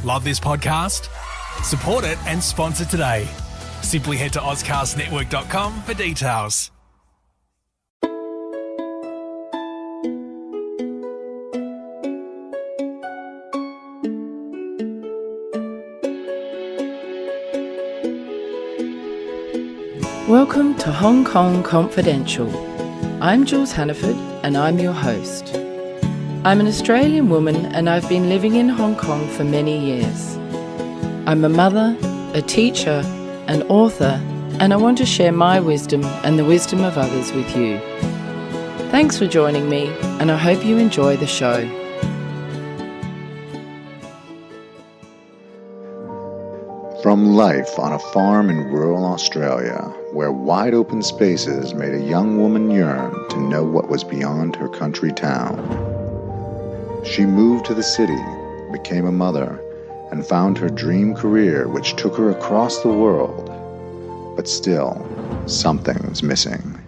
Love this podcast? Support it and sponsor today. Simply head to AuscastNetwork.com for details. Welcome to Hong Kong Confidential. I'm Jules Hannaford and I'm your host. I'm an Australian woman and I've been living in Hong Kong for many years. I'm a mother, a teacher, an author, and I want to share my wisdom and the wisdom of others with you. Thanks for joining me and I hope you enjoy the show. From life on a farm in rural Australia, where wide open spaces made a young woman yearn to know what was beyond her country town. She moved to the city, became a mother, and found her dream career which took her across the world. But still, something was missing.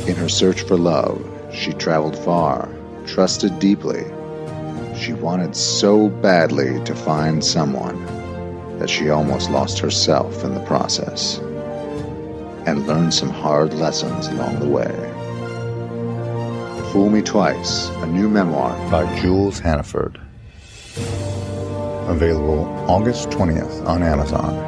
In her search for love, she traveled far, trusted deeply. She wanted so badly to find someone that she almost lost herself in the process, and learned some hard lessons along the way. Fool Me Twice, a new memoir by Jules Hannaford. Available August 20th on Amazon.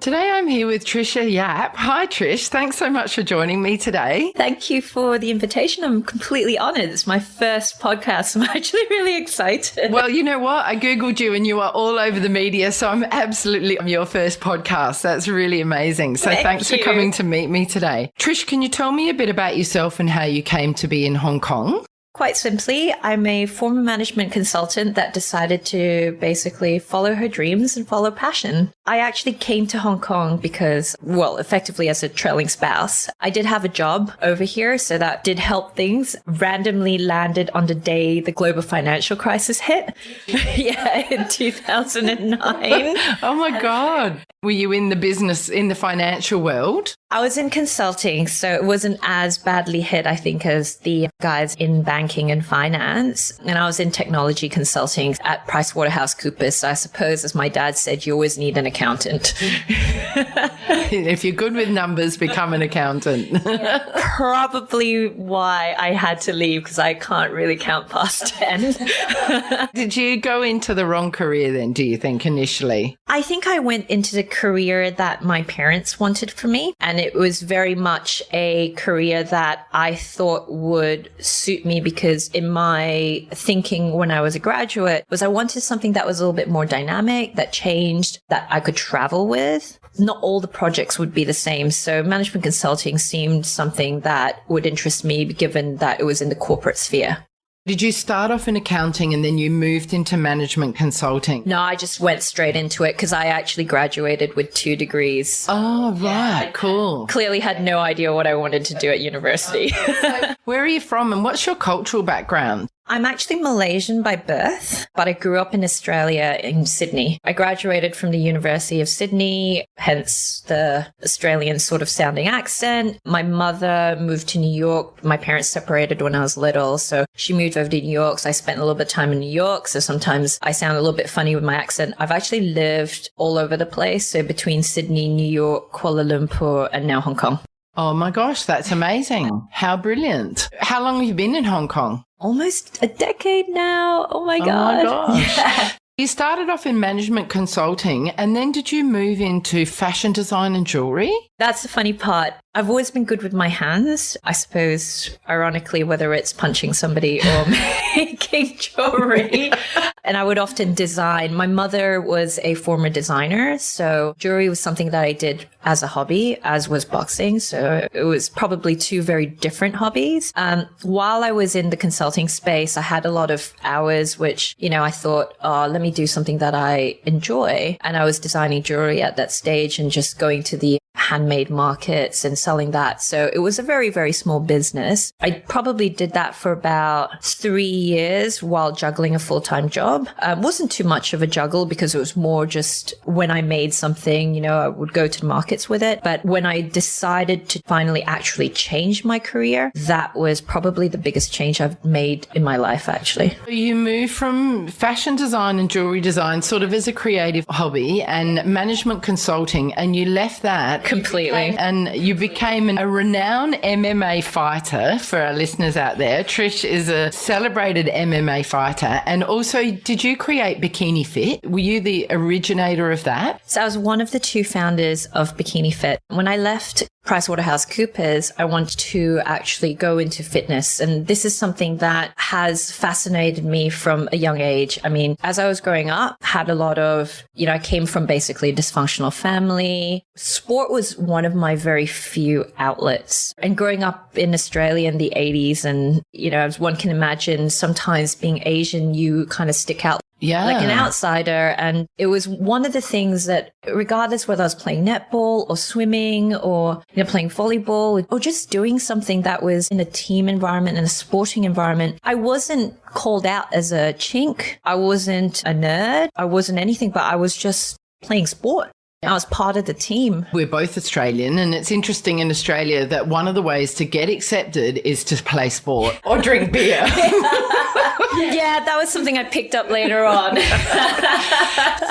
Today I'm here with Trisha Yap. Hi Trish, thanks so much for joining me today. Thank you for the invitation. I'm completely honored. It's my first podcast. I'm actually really excited. Well, you know what? I Googled you and you are all over the media, so I'm absolutely on your first podcast. That's really amazing. So thanks for coming to meet me today. Trish, can you tell me a bit about yourself and how you came to be in Hong Kong? Quite simply, I'm a former management consultant that decided to basically follow her dreams and follow passion. I actually came to Hong Kong because, well, effectively as a trailing spouse. I did have a job over here, so that did help things. Randomly landed on the day the global financial crisis hit. Yeah, in 2009. Oh my God. Were you in the business, in the financial world? I was in consulting, so it wasn't as badly hit, I think, as the guys in banking and finance. And I was in technology consulting at PricewaterhouseCoopers. So I suppose, as my dad said, you always need an accountant. If you're good with numbers, become an accountant. Probably why I had to leave, because I can't really count past 10. Did you go into the wrong career then, do you think, initially? I think I went into the career that my parents wanted for me. And it was very much a career that I thought would suit me, because in my thinking when I was a graduate was I wanted something that was a little bit more dynamic, that changed, that I could travel with. Not all the projects would be the same. So management consulting seemed something that would interest me, given that it was in the corporate sphere. Did you start off in accounting and then you moved into management consulting? No, I just went straight into it because I actually graduated with 2 degrees. Oh, right. Cool. Clearly had no idea what I wanted to do at university. Where are you from and what's your cultural background? I'm actually Malaysian by birth, but I grew up in Australia in Sydney. I graduated from the University of Sydney, hence the Australian sort of sounding accent. My mother moved to New York. My parents separated when I was little, so she moved over to New York. So I spent a little bit of time in New York. So sometimes I sound a little bit funny with my accent. I've actually lived all over the place. So between Sydney, New York, Kuala Lumpur, and now Hong Kong. Oh my gosh, that's amazing. How brilliant. How long have you been in Hong Kong? Almost a decade now. Oh my God. Oh my gosh. Yeah. You started off in management consulting and then did you move into fashion design and jewelry? That's the funny part. I've always been good with my hands. I suppose, ironically, whether it's punching somebody or making jewelry. And I would often design. My mother was a former designer, so jewelry was something that I did as a hobby, as was boxing. So it was probably 2 very different hobbies. While I was in the consulting space, I had a lot of hours, which, I thought, let me do something that I enjoy. And I was designing jewelry at that stage and just going to the handmade markets and selling that. So it was a very, very small business. I probably did that for about 3 years while juggling a full-time job. Wasn't too much of a juggle because it was more just when I made something, I would go to markets with it. But when I decided to finally actually change my career, that was probably the biggest change I've made in my life, actually. You moved from fashion design and jewelry design sort of as a creative hobby and management consulting, and you left that completely. And you became a renowned MMA fighter. For our listeners out there, Trish is a celebrated MMA fighter. And also, did you create Bikini Fit? Were you the originator of that? So I was one of the 2 founders of Bikini Fit. When I left PricewaterhouseCoopers, I wanted to actually go into fitness. And this is something that has fascinated me from a young age. I mean, as I was growing up, had a lot of, I came from basically a dysfunctional family. Sport was one of my very few outlets. And growing up in Australia in the 80s and, as one can imagine, sometimes being Asian, you kind of stick out like an outsider. And it was one of the things that, regardless whether I was playing netball or swimming or, playing volleyball or just doing something that was in a team environment and a sporting environment, I wasn't called out as a chink. I wasn't a nerd. I wasn't anything, but I was just playing sport. I was part of the team. We're both Australian, and it's interesting in Australia that one of the ways to get accepted is to play sport or drink beer. Yeah, that was something I picked up later on.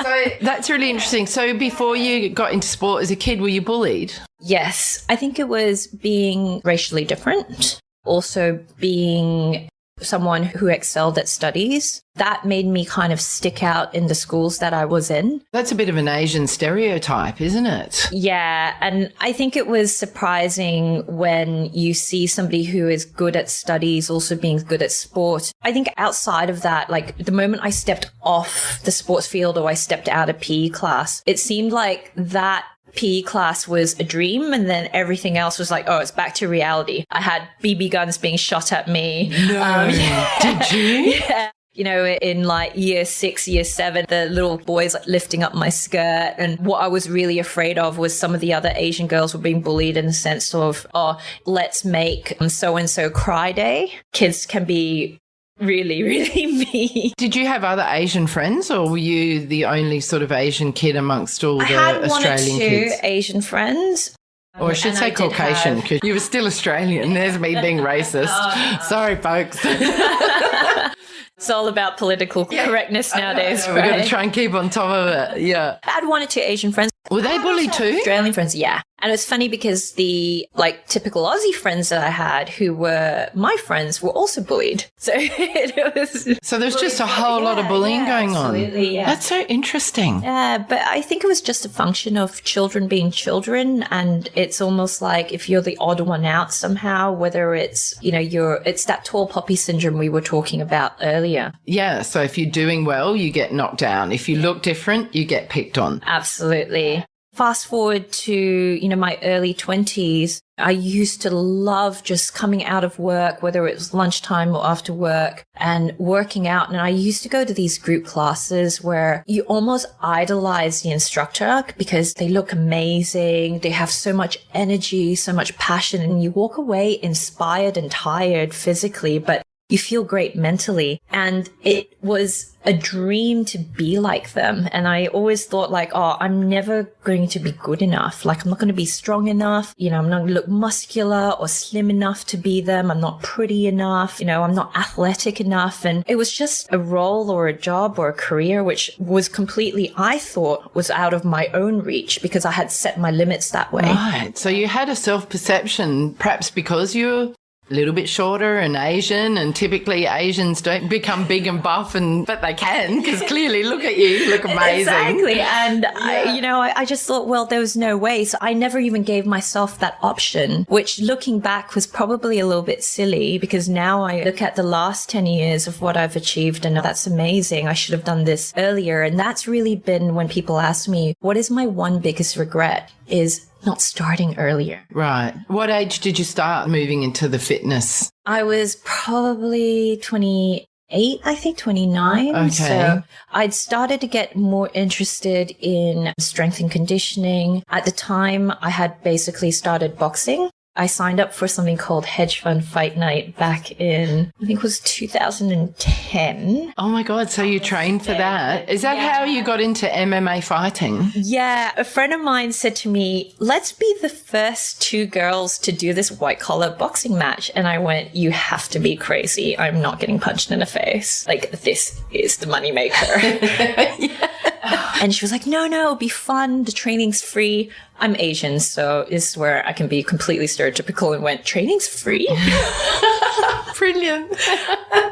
So that's really interesting. So before you got into sport as a kid, were you bullied? Yes, I think it was being racially different, also being someone who excelled at studies. That made me kind of stick out in the schools that I was in. That's a bit of an Asian stereotype, isn't it? Yeah. And I think it was surprising when you see somebody who is good at studies also being good at sport. I think outside of that, like the moment I stepped off the sports field or I stepped out of PE class, it seemed like that PE class was a dream, and then everything else was like, oh, it's back to reality. I had BB guns being shot at me. No, did you? Yeah. In like year 6, year 7, the little boys like lifting up my skirt. And what I was really afraid of was some of the other Asian girls were being bullied in the sense of, oh, let's make so-and-so cry day. Kids can be really, really mean. Did you have other Asian friends, or were you the only sort of Asian kid amongst all the Australian kids? I had 1 or 2 Asian friends. Or I should say Caucasian, because you were still Australian. There's me being racist. Sorry, folks. It's all about political correctness nowadays, right? We've got to try and keep on top of it. Yeah. I had 1 or 2 Asian friends. Were they bullied too? Australian friends, yeah. And it was funny because the typical Aussie friends that I had who were my friends were also bullied. So it was... So there's just a whole lot of bullying going on. Absolutely, yeah. That's so interesting. Yeah, but I think it was just a function of children being children. And it's almost like if you're the odd one out somehow, whether it's, it's that tall poppy syndrome we were talking about earlier. Yeah. So if you're doing well, you get knocked down. If you look different, you get picked on. Absolutely. Fast forward to, my early 20s, I used to love just coming out of work, whether it was lunchtime or after work, and working out. And I used to go to these group classes where you almost idolize the instructor because they look amazing. They have so much energy, so much passion, and you walk away inspired and tired physically, but you feel great mentally. And it was a dream to be like them. And I always thought I'm never going to be good enough. I'm not going to be strong enough. I'm not going to look muscular or slim enough to be them. I'm not pretty enough. I'm not athletic enough. And it was just a role or a job or a career, which was completely, I thought, was out of my own reach because I had set my limits that way. Right. So you had a self-perception, perhaps because you're a little bit shorter and Asian, and typically Asians don't become big and buff, but they can, because clearly look at you look amazing. Exactly. And I just thought, well, there was no way. So I never even gave myself that option, which looking back was probably a little bit silly, because now I look at the last 10 years of what I've achieved and that's amazing. I should have done this earlier. And that's really been when people ask me, what is my one biggest regret, is not starting earlier. Right. What age did you start moving into the fitness? I was probably 28 28, I think 29. Okay. So I'd started to get more interested in strength and conditioning. At the time, I had basically started boxing. I signed up for something called Hedge Fund Fight Night back in, I think it was 2010. Oh my God. So you trained for that? Is that how you got into MMA fighting? Yeah. A friend of mine said to me, let's be the first two girls to do this white collar boxing match. And I went, you have to be crazy. I'm not getting punched in the face. Like, this is the moneymaker. And she was like, no, it'll be fun. The training's free. I'm Asian, so this is where I can be completely stereotypical and went, training's free? Brilliant.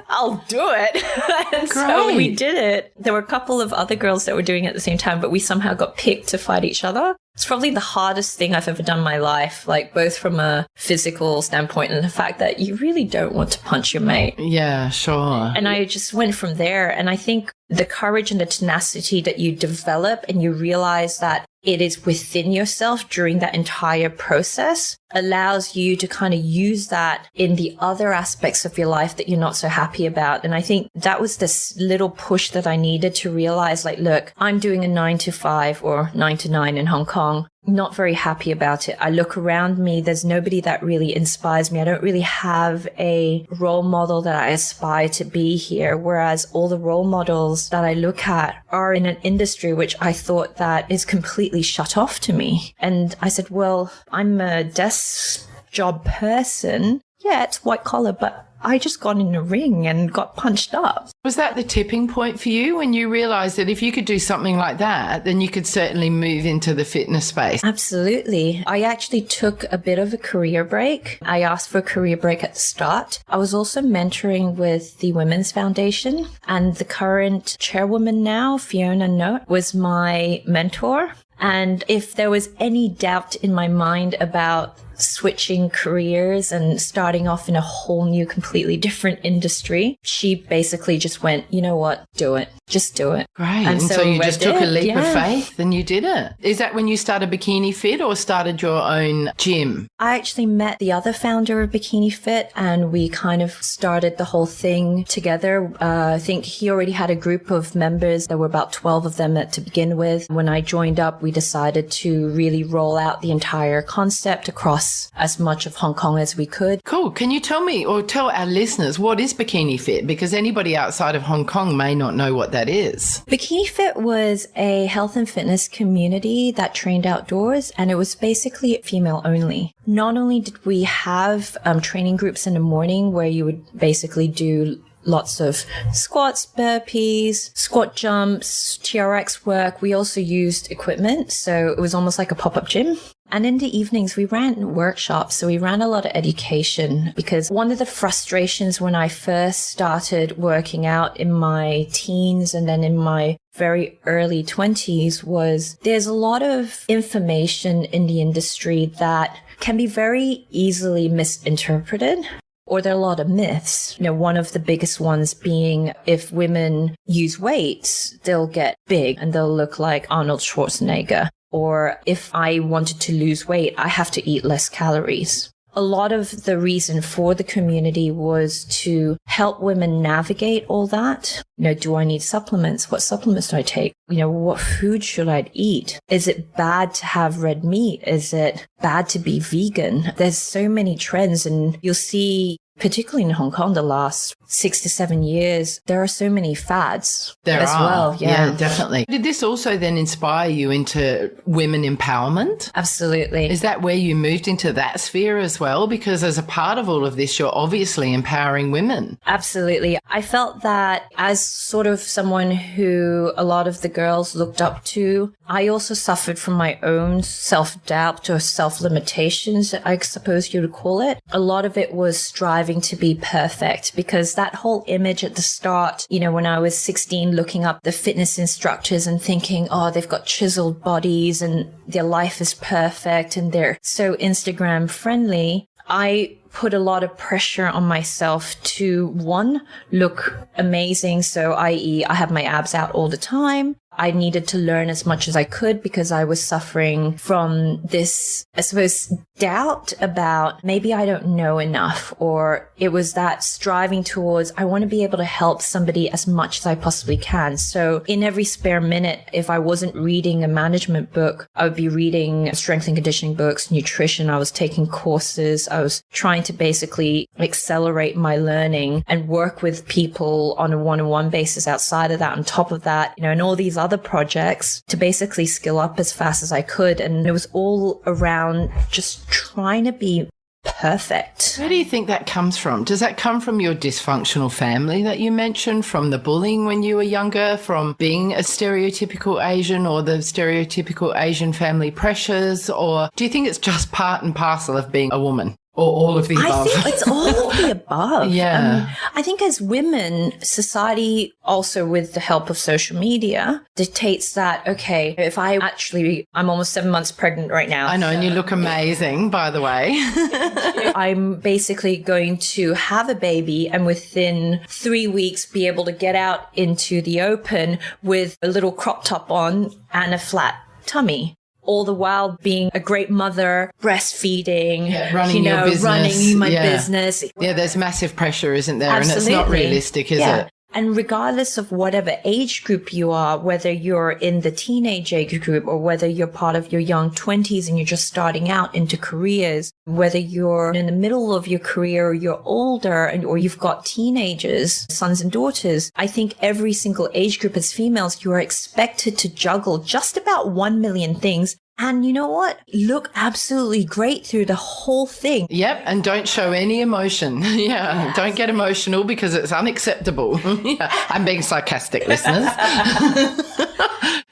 I'll do it. And so we did it. There were a couple of other girls that were doing it at the same time, but we somehow got picked to fight each other. It's probably the hardest thing I've ever done in my life, like both from a physical standpoint and the fact that you really don't want to punch your mate. Yeah, sure. And I just went from there. And I think the courage and the tenacity that you develop and you realize that it is within yourself during that entire process allows you to kind of use that in the other aspects of your life that you're not so happy about. And I think that was this little push that I needed to realize, like, look, I'm doing a 9 to 5 or 9 to 9 in Hong Kong. Not very happy about it. I look around me. There's nobody that really inspires me. I don't really have a role model that I aspire to be here. Whereas all the role models that I look at are in an industry which I thought that is completely shut off to me. And I said, well, I'm a desk job person. Yeah, it's white collar, but I just got in a ring and got punched up. Was that the tipping point for you when you realized that if you could do something like that, then you could certainly move into the fitness space? Absolutely. I actually took a bit of a career break. I asked for a career break at the start. I was also mentoring with the Women's Foundation, and the current chairwoman now, Fiona Note, was my mentor. And if there was any doubt in my mind about switching careers and starting off in a whole new, completely different industry, she basically just went, you know what, do it. Just do it. Great. And so you just took a leap of faith and you did it. Is that when you started Bikini Fit or started your own gym? I actually met the other founder of Bikini Fit and we kind of started the whole thing together. I think he already had a group of members. There were about 12 of them to begin with. When I joined up, we decided to really roll out the entire concept across as much of Hong Kong as we could. Cool. Can you tell me or tell our listeners what is Bikini Fit? Because anybody outside of Hong Kong may not know what that is. Bikini Fit was a health and fitness community that trained outdoors, and it was basically female only. Not only did we have training groups in the morning where you would basically do lots of squats, burpees, squat jumps, TRX work. We also used equipment, so it was almost like a pop-up gym. And in the evenings, we ran workshops. So we ran a lot of education because one of the frustrations when I first started working out in my teens and then in my very early 20s was there's a lot of information in the industry that can be very easily misinterpreted. Or there are a lot of myths. You know, one of the biggest ones being if women use weights, they'll get big and they'll look like Arnold Schwarzenegger. Or if I wanted to lose weight, I have to eat less calories. A lot of the reason for the community was to help women navigate all that. You know, do I need supplements? What supplements do I take? You know, what food should I eat? Is it bad to have red meat? Is it bad to be vegan? There's so many trends, and you'll see, particularly in Hong Kong, the last 6 to 7 years, there are so many fads well. Yeah, definitely. Did this also then inspire you into women empowerment? Absolutely. Is that where you moved into that sphere as well? Because as a part of all of this, you're obviously empowering women. Absolutely. I felt that as sort of someone who a lot of the girls looked up to, I also suffered from my own self-doubt or self-limitations, I suppose you would call it. A lot of it was striving to be perfect because that whole image at the start, you know, when I was 16 looking up the fitness instructors and thinking, oh, they've got chiseled bodies and their life is perfect and they're so Instagram friendly. I put a lot of pressure on myself to, one, look amazing. So, i.e., I have my abs out all the time. I needed to learn as much as I could because I was suffering from this, I suppose, doubt about maybe I don't know enough, or it was that striving towards, I want to be able to help somebody as much as I possibly can. So in every spare minute, if I wasn't reading a management book, I would be reading strength and conditioning books, nutrition. I was taking courses. I was trying to basically accelerate my learning and work with people on a one-on-one basis outside of that, on top of that, and all these other projects to basically skill up as fast as I could. And it was all around just trying to be perfect. Where do you think that comes from? Does that come from your dysfunctional family that you mentioned, from the bullying when you were younger, from being a stereotypical Asian or the stereotypical Asian family pressures? Or do you think it's just part and parcel of being a woman? Or all of the above? I think it's all of the above. Yeah. I think as women, society also with the help of social media dictates that, okay, if I'm almost 7 months pregnant right now. I know, and you look amazing, by the way. I'm basically going to have a baby and within 3 weeks be able to get out into the open with a little crop top on and a flat tummy. All the while being a great mother, breastfeeding, running your business. Running my business. Yeah, there's massive pressure, isn't there? Absolutely. And it's not realistic, is it? And regardless of whatever age group you are, whether you're in the teenage age group or whether you're part of your young 20s and you're just starting out into careers, whether you're in the middle of your career or you're older or you've got teenagers, sons and daughters, I think every single age group as females, you are expected to juggle just about 1 million things. And you know what? Look absolutely great through the whole thing. Yep. And don't show any emotion. Yeah. Don't get emotional because it's unacceptable. Yeah. I'm being sarcastic, listeners.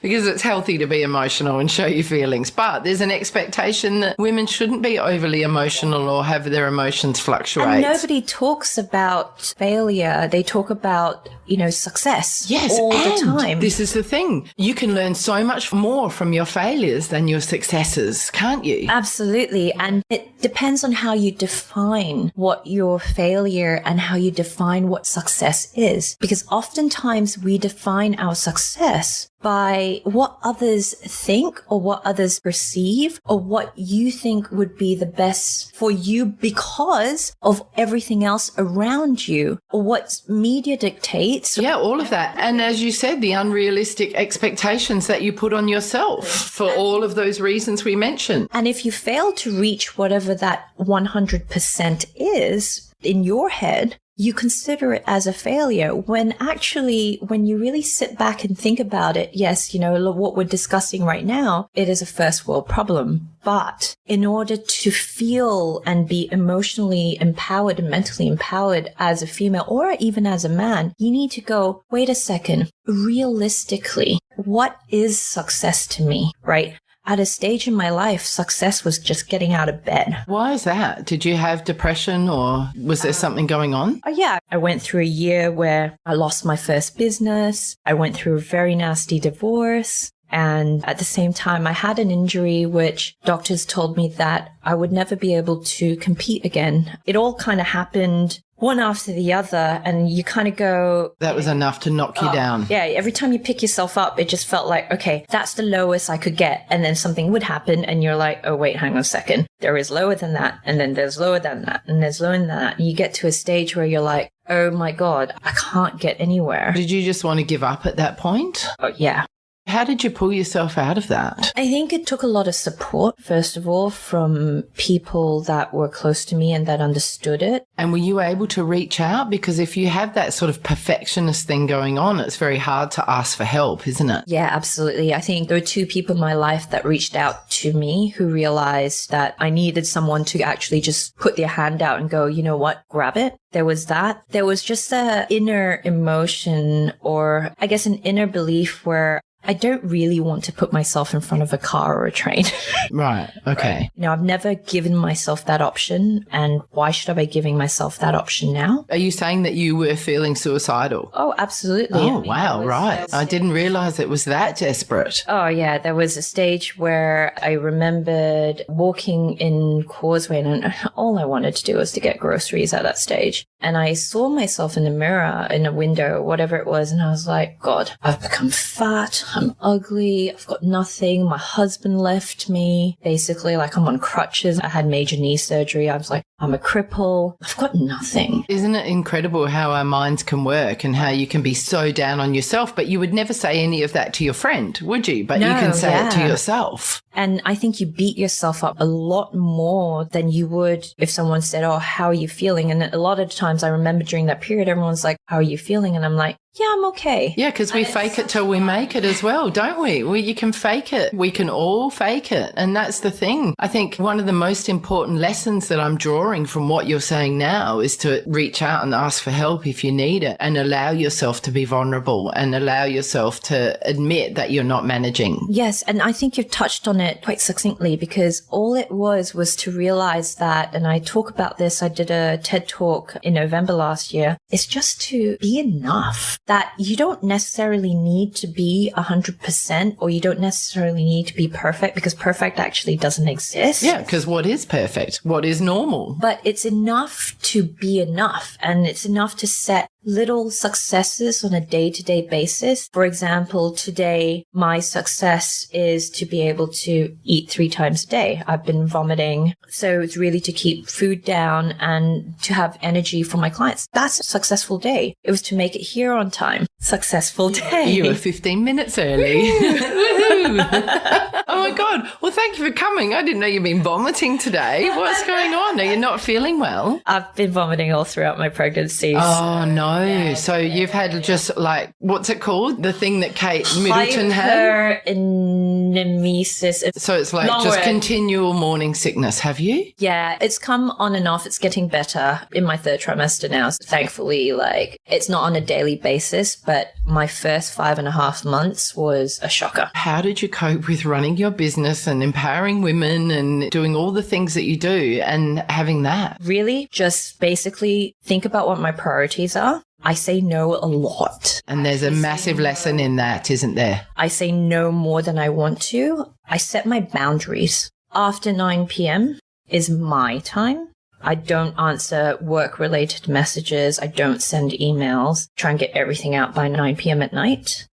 Because it's healthy to be emotional and show your feelings. But there's an expectation that women shouldn't be overly emotional or have their emotions fluctuate. And nobody talks about failure. They talk about, success all the time. This is the thing. You can learn so much more from your failures than your successes, can't you? Absolutely. And it depends on how you define what your failure and how you define what success is. Because oftentimes we define our success by what others think or what others perceive or what you think would be the best for you because of everything else around you or what media dictates. Yeah, all of that. And as you said, the unrealistic expectations that you put on yourself for all of those reasons we mentioned. And if you fail to reach whatever that 100% is in your head, you consider it as a failure when actually, when you really sit back and think about it, yes, what we're discussing right now, it is a first world problem. But in order to feel and be emotionally empowered and mentally empowered as a female or even as a man, you need to go, wait a second, realistically, what is success to me, right? At a stage in my life, success was just getting out of bed. Why is that? Did you have depression or was there something going on? Yeah. I went through a year where I lost my first business. I went through a very nasty divorce. And at the same time, I had an injury which doctors told me that I would never be able to compete again. It all kind of happened one after the other, and you kind of go... That was enough to knock you down. Yeah, every time you pick yourself up, it just felt like, okay, that's the lowest I could get. And then something would happen, and you're like, oh, wait, hang on a second. There is lower than that, and then there's lower than that, and there's lower than that. And you get to a stage where you're like, oh my God, I can't get anywhere. Did you just want to give up at that point? Oh, yeah. How did you pull yourself out of that? I think it took a lot of support, first of all, from people that were close to me and that understood it. And were you able to reach out? Because if you have that sort of perfectionist thing going on, it's very hard to ask for help, isn't it? Yeah, absolutely. I think there were 2 people in my life that reached out to me who realized that I needed someone to actually just put their hand out and go, you know what, grab it. There was that. There was just an inner emotion or I guess an inner belief where I don't really want to put myself in front of a car or a train. Right. Okay. You know, I've never given myself that option. And why should I be giving myself that option now? Are you saying that you were feeling suicidal? Oh, absolutely. Oh, wow. Right. I didn't realize it was that desperate. Oh, yeah. There was a stage where I remembered walking in Causeway and all I wanted to do was to get groceries at that stage. And I saw myself in the mirror, in a window, whatever it was. And I was like, God, I've become fat. I'm ugly. I've got nothing. My husband left me. Basically, like I'm on crutches. I had major knee surgery. I was like, I'm a cripple. I've got nothing. Isn't it incredible how our minds can work and how you can be so down on yourself, but you would never say any of that to your friend, would you? But you can say it to yourself. And I think you beat yourself up a lot more than you would if someone said, oh, how are you feeling? And a lot of times I remember during that period, everyone's like, how are you feeling? And I'm like, yeah, I'm okay. Yeah, because we fake it till we make it as well, don't we? Well, you can fake it. We can all fake it. And that's the thing. I think one of the most important lessons that I'm drawing from what you're saying now is to reach out and ask for help if you need it and allow yourself to be vulnerable and allow yourself to admit that you're not managing. Yes. And I think you've touched on it quite succinctly because all it was to realize that, and I talk about this, I did a TED talk in November last year, it's just to be enough. That you don't necessarily need to be 100% or you don't necessarily need to be perfect because perfect actually doesn't exist. Yeah, because what is perfect? What is normal? But it's enough to be enough, and it's enough to set little successes on a day-to-day basis. For example, today, my success is to be able to eat 3 times a day. I've been vomiting. So it's really to keep food down and to have energy for my clients. That's a successful day. It was to make it here on time. Successful day. You were 15 minutes early. Oh my God. Well, thank you for coming. I didn't know you'd been vomiting today. What's going on? Are you not feeling well? I've been vomiting all throughout my pregnancy. Oh, no. So you've had just like, what's it called? The thing that Kate Middleton had? Hyperemesis. So it's like just continual morning sickness. Have you? Yeah, it's come on and off. It's getting better in my 3rd trimester now. So thankfully, like, it's not on a daily basis, but my first 5.5 months was a shocker. How did you cope with running your business and empowering women and doing all the things that you do and having that? Really, just basically think about what my priorities are. I say no a lot. And there's a massive lesson in that, isn't there? I say no more than I want to. I set my boundaries. After 9 p.m. is my time. I don't answer work-related messages. I don't send emails. Try and get everything out by 9 p.m. at night.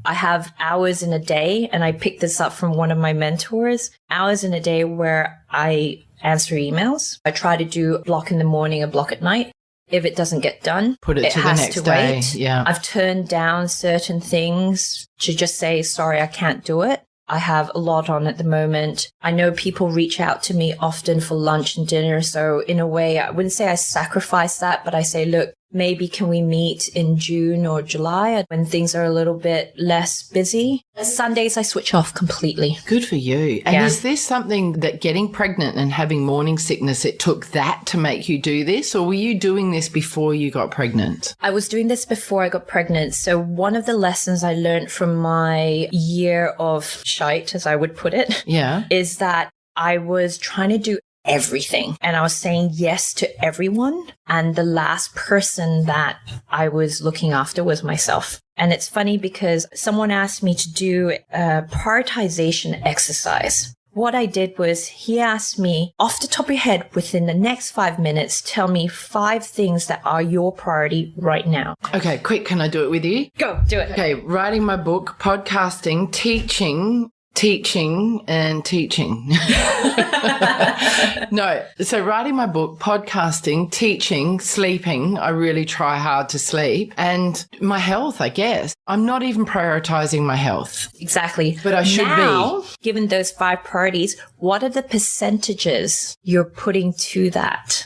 I have hours in a day, and I picked this up from one of my mentors, hours in a day where I answer emails. I try to do a block in the morning, a block at night. If it doesn't get done, put it to the next day. Yeah. I've turned down certain things to just say, sorry, I can't do it. I have a lot on at the moment. I know people reach out to me often for lunch and dinner. So in a way, I wouldn't say I sacrifice that, but I say, look, maybe can we meet in June or July when things are a little bit less busy? Sundays, I switch off completely. Good for you. And is this something that getting pregnant and having morning sickness, it took that to make you do this? Or were you doing this before you got pregnant? I was doing this before I got pregnant. So one of the lessons I learned from my year of shite, as I would put it, is that I was trying to do everything. And I was saying yes to everyone. And the last person that I was looking after was myself. And it's funny because someone asked me to do a prioritization exercise. What I did was he asked me, off the top of your head, within the next 5 minutes, tell me 5 things that are your priority right now. Okay, quick. Can I do it with you? Go, do it. Okay, writing my book, podcasting, teaching and teaching. No. So writing my book, podcasting, teaching, sleeping. I really try hard to sleep. And my health, I guess. I'm not even prioritizing my health. Exactly. But I should now, be. Given those 5 priorities, what are the percentages you're putting to that?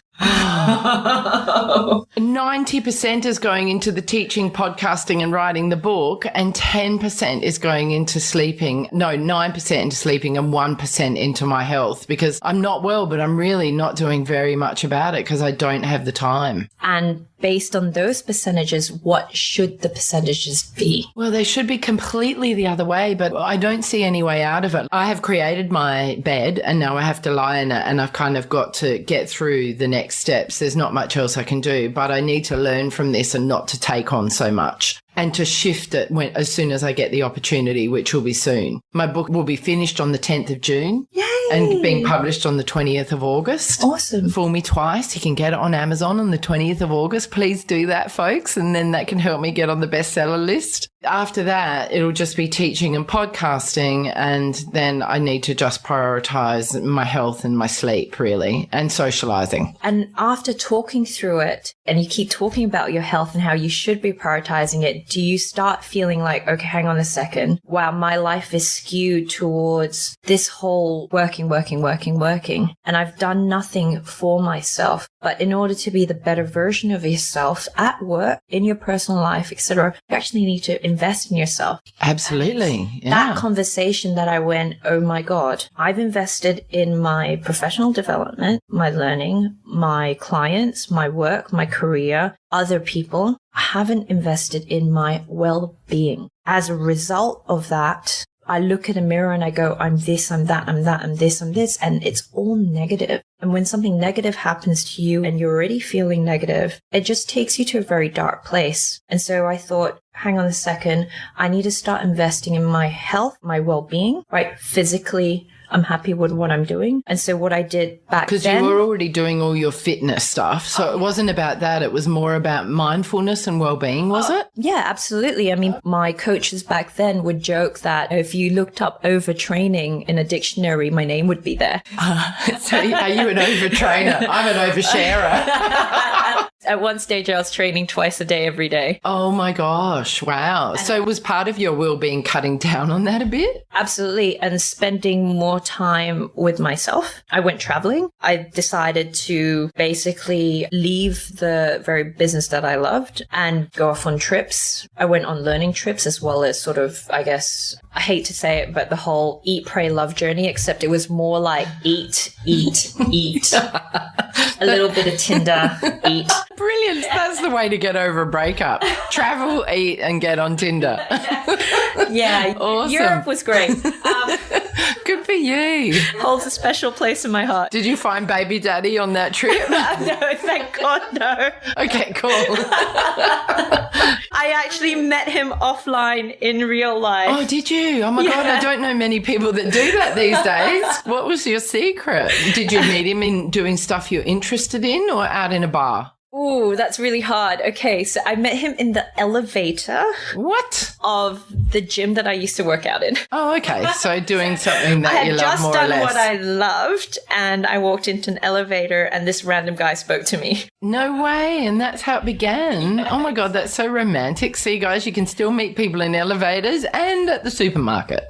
90% is going into the teaching, podcasting and writing the book, and 10% is going into sleeping. No, 9% into sleeping and 1% into my health, because I'm not well, but I'm really not doing very much about it because I don't have the time. And based on those percentages, what should the percentages be? Well, they should be completely the other way, but I don't see any way out of it. I have created my bed and now I have to lie in it, and I've kind of got to get through the next steps. There's not much else I can do, but I need to learn from this and not to take on so much, and to shift it as soon as I get the opportunity, which will be soon. My book will be finished on the 10th of June. Yay! And being published on the 20th of August. Awesome. Fool Me Twice. You can get it on Amazon on the 20th of August. Please do that, folks. And then that can help me get on the bestseller list. After that, it'll just be teaching and podcasting. And then I need to just prioritize my health and my sleep, really, and socializing. And after talking through it, and you keep talking about your health and how you should be prioritizing it, do you start feeling like, okay, hang on a second. Wow, my life is skewed towards this whole working. And I've done nothing for myself. But in order to be the better version of yourself at work, in your personal life, etc., you actually need to invest in yourself. Absolutely. Yeah. That conversation that I went, oh my God, I've invested in my professional development, my learning, my clients, my work, my career, other people. I haven't invested in my well-being. As a result of that, I look at a mirror and I go, I'm this, I'm that, I'm that, I'm this, I'm this, and it's all negative. And when something negative happens to you and you're already feeling negative, it just takes you to a very dark place. And so I thought, hang on a second, I need to start investing in my health, my well-being, right? Physically, I'm happy with what I'm doing. And so what I did back then... Because you were already doing all your fitness stuff. So it wasn't about that. It was more about mindfulness and well-being, was it? Yeah, absolutely. I mean, my coaches back then would joke that if you looked up overtraining in a dictionary, my name would be there. So are you an overtrainer? I'm an oversharer. At one stage, I was training twice a day, every day. Oh my gosh. Wow. So was part of your well-being cutting down on that a bit? Absolutely. And spending more time with myself. I went traveling. I decided to basically leave the very business that I loved and go off on trips. I went on learning trips as well as sort of, I guess, I hate to say it, but the whole eat, pray, love journey, except it was more like eat, eat, eat. A little bit of Tinder, eat. Brilliant. That's the way to get over a breakup. Travel, eat, and get on Tinder. Yeah. Awesome. Europe was great. Good for you. Holds a special place in my heart. Did you find baby daddy on that trip? No, thank God, no. Okay, cool. I actually met him offline in real life. Oh, did you? Oh my God, I don't know many people that do that these days. What was your secret? Did you meet him in doing stuff you're interested in or out in a bar? Ooh, that's really hard. Okay, so I met him in the elevator. What? Of the gym that I used to work out in. Oh, okay. So doing something that you love more or less. I had just done what I loved, and I walked into an elevator, and this random guy spoke to me. No way. And that's how it began. Oh my God, that's so romantic. See, guys, you can still meet people in elevators and at the supermarket.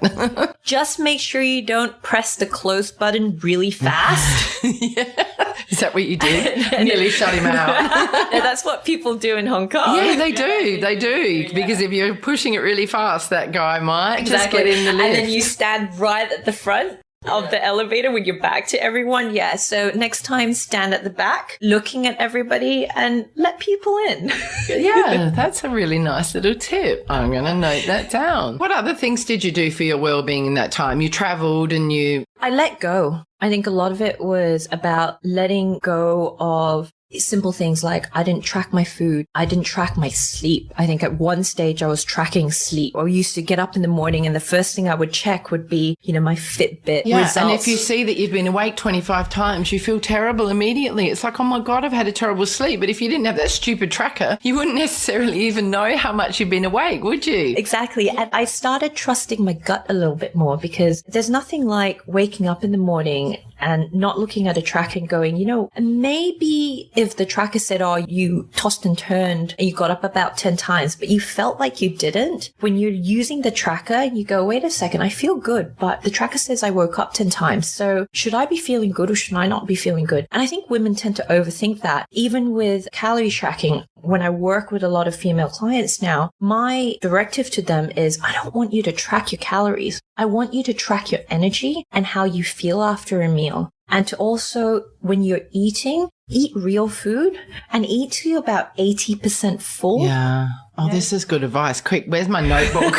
Just make sure you don't press the close button really fast. Yeah. Is that what you did? Nearly shut him out. Yeah, that's what people do in Hong Kong. Yeah, they do. They do. Because if you're pushing it really fast, that guy might just get in the lift. And then you stand right at the front of the elevator with your back to everyone. Yeah. So next time, stand at the back, looking at everybody and let people in. Yeah, that's a really nice little tip. I'm going to note that down. What other things did you do for your well-being in that time? You traveled and you... I let go. I think a lot of it was about letting go of simple things like I didn't track my food. I didn't track my sleep. I think at one stage I was tracking sleep. I used to get up in the morning and the first thing I would check would be, my Fitbit results. And if you see that you've been awake 25 times, you feel terrible immediately. It's like, oh my God, I've had a terrible sleep. But if you didn't have that stupid tracker, you wouldn't necessarily even know how much you've been awake, would you? Exactly. And I started trusting my gut a little bit more because there's nothing like waking up in the morning and not looking at a tracker and going, maybe if the tracker said, oh, you tossed and turned and you got up about 10 times, but you felt like you didn't. When you're using the tracker, you go, wait a second, I feel good, but the tracker says I woke up 10 times. So should I be feeling good or should I not be feeling good? And I think women tend to overthink that. Even with calorie tracking, when I work with a lot of female clients now, my directive to them is, I don't want you to track your calories. I want you to track your energy and how you feel after a meal. And to also, when you're eating, eat real food and eat till you're about 80% full. Yeah. Oh, this is good advice. Quick, where's my notebook?